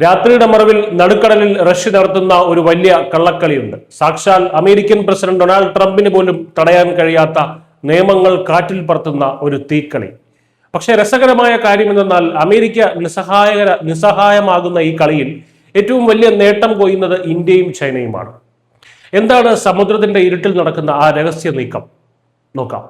രാത്രിയുടെ മറവിൽ നടുക്കടലിൽ റഷ്യ നടത്തുന്ന ഒരു വലിയ കള്ളക്കളിയുണ്ട്. സാക്ഷാൽ അമേരിക്കൻ പ്രസിഡന്റ് ഡൊണാൾഡ് ട്രംപിന് പോലും തടയാൻ കഴിയാത്ത നിയമങ്ങൾ കാറ്റിൽ പറത്തുന്ന ഒരു തീക്കളി. പക്ഷേ രസകരമായ കാര്യം എന്തെന്നാൽ അമേരിക്ക നിസ്സഹായമാകുന്ന ഈ കളിയിൽ ഏറ്റവും വലിയ നേട്ടം കൊയ്യുന്നത് ഇന്ത്യയും ചൈനയുമാണ്. എന്താണ് സമുദ്രത്തിന്റെ ഇരുട്ടിൽ നടക്കുന്ന ആ രഹസ്യ നീക്കം? നോക്കാം.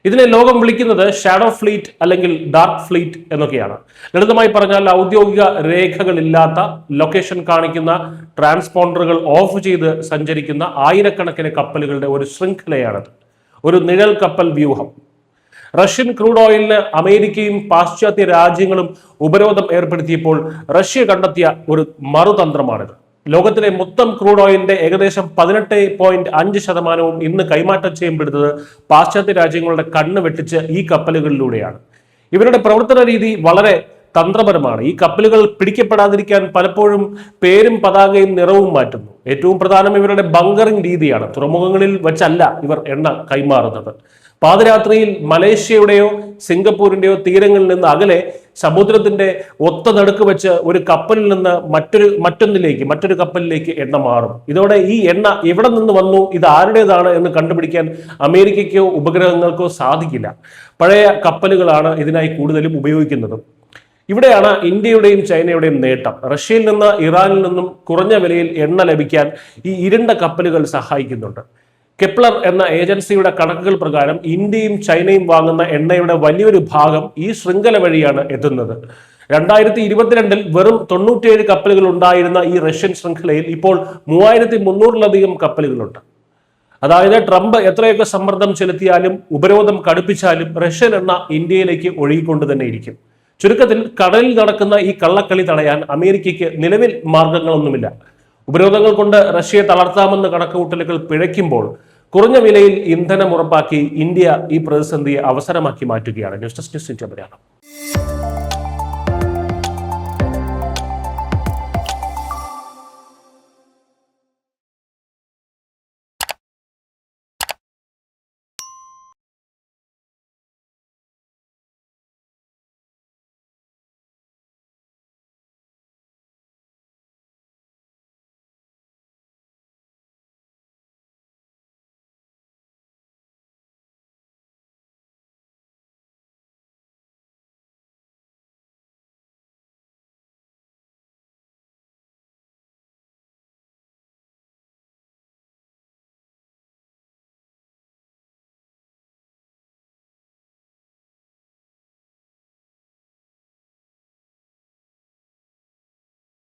ഇതിനെ ലോകം വിളിക്കുന്നത് ഷാഡോ ഫ്ലീറ്റ് അല്ലെങ്കിൽ ഡാർക്ക് ഫ്ലീറ്റ് എന്നൊക്കെയാണ്. ലളിതമായി പറഞ്ഞാൽ ഔദ്യോഗിക രേഖകളില്ലാത്ത ലൊക്കേഷൻ കാണിക്കുന്ന ട്രാൻസ്പോണ്ടറുകൾ ഓഫ് ചെയ്ത് സഞ്ചരിക്കുന്ന ആയിരക്കണക്കിന് കപ്പലുകളുടെ ഒരു ശൃംഖലയാണത്. ഒരു നിഴൽ കപ്പൽ വ്യൂഹം. റഷ്യൻ ക്രൂഡ് ഓയിലിന് അമേരിക്കയും പാശ്ചാത്യ രാജ്യങ്ങളും ഉപരോധം ഏർപ്പെടുത്തിയപ്പോൾ റഷ്യ കണ്ടെത്തിയ ഒരു മറുതന്ത്രമാണിത്. ലോകത്തിലെ മൊത്തം ക്രൂഡ് ഓയിലിന്റെ ഏകദേശം 18.5% ഇന്ന് കൈമാറ്റം ചെയ്യപ്പെടുന്നത് പാശ്ചാത്യ രാജ്യങ്ങളുടെ കണ്ണ് വെട്ടിച്ച് ഈ കപ്പലുകളിലൂടെയാണ്. ഇവരുടെ പ്രവർത്തന രീതി വളരെ തന്ത്രപരമാണ്. ഈ കപ്പലുകൾ പിടിക്കപ്പെടാതിരിക്കാൻ പലപ്പോഴും പേരും പതാകയും നിറവും മാറ്റുന്നു. ഏറ്റവും പ്രധാനം ഇവരുടെ ബങ്കറിംഗ് രീതിയാണ്. തുറമുഖങ്ങളിൽ വെച്ചല്ല ഇവർ എണ്ണ കൈമാറുന്നത്. പാതിരാത്രിയിൽ മലേഷ്യയുടെയോ സിംഗപ്പൂരിന്റെയോ തീരങ്ങളിൽ നിന്ന് അകലെ സമുദ്രത്തിന്റെ ഒത്ത നടുക്ക് വെച്ച് ഒരു കപ്പലിൽ നിന്ന് മറ്റൊരു കപ്പലിലേക്ക് എണ്ണ മാറും. ഇതോടെ ഈ എണ്ണ എവിടെ നിന്ന് വന്നു, ഇത് ആരുടേതാണ് എന്ന് കണ്ടുപിടിക്കാൻ അമേരിക്കയ്ക്കോ ഉപഗ്രഹങ്ങൾക്കോ സാധിക്കില്ല. പഴയ കപ്പലുകളാണ് ഇതിനായി കൂടുതലും ഉപയോഗിക്കുന്നത്. ഇവിടെയാണ് ഇന്ത്യയുടെയും ചൈനയുടെയും നേട്ടം. റഷ്യയിൽ നിന്ന് ഇറാനിൽ നിന്നും കുറഞ്ഞ വിലയിൽ എണ്ണ ലഭിക്കാൻ ഈ ഇരുണ്ട കപ്പലുകൾ സഹായിക്കുന്നുണ്ട്. കെപ്ലർ എന്ന ഏജൻസിയുടെ കണക്കുകൾ പ്രകാരം ഇന്ത്യയും ചൈനയും വാങ്ങുന്ന എണ്ണയുടെ വലിയൊരു ഭാഗം ഈ ശൃംഖല വഴിയാണ് എത്തുന്നത്. 2022 വെറും 97 കപ്പലുകൾ ഉണ്ടായിരുന്ന ഈ റഷ്യൻ ശൃംഖലയിൽ ഇപ്പോൾ 3300-ലധികം കപ്പലുകളുണ്ട്. അതായത് ട്രംപ് എത്രയൊക്കെ സമ്മർദ്ദം ചെലുത്തിയാലും ഉപരോധം കടുപ്പിച്ചാലും റഷ്യൻ എണ്ണ ഇന്ത്യയിലേക്ക് ഒഴുകിക്കൊണ്ട് തന്നെ ഇരിക്കും. ചുരുക്കത്തിൽ കടലിൽ നടക്കുന്ന ഈ കള്ളക്കളി തടയാൻ അമേരിക്കയ്ക്ക് നിലവിൽ മാർഗങ്ങളൊന്നുമില്ല. ഉപരോധങ്ങൾ കൊണ്ട് റഷ്യയെ തളർത്താമെന്ന് കണക്കുകൂട്ടലുകൾ പിഴയ്ക്കുമ്പോൾ കുറഞ്ഞ വിലയിൽ ഇന്ധനം ഉറപ്പാക്കി ഇന്ത്യ ഈ പ്രതിസന്ധിയെ അവസരമാക്കി മാറ്റുകയാണ്. News desk news India Malayalam.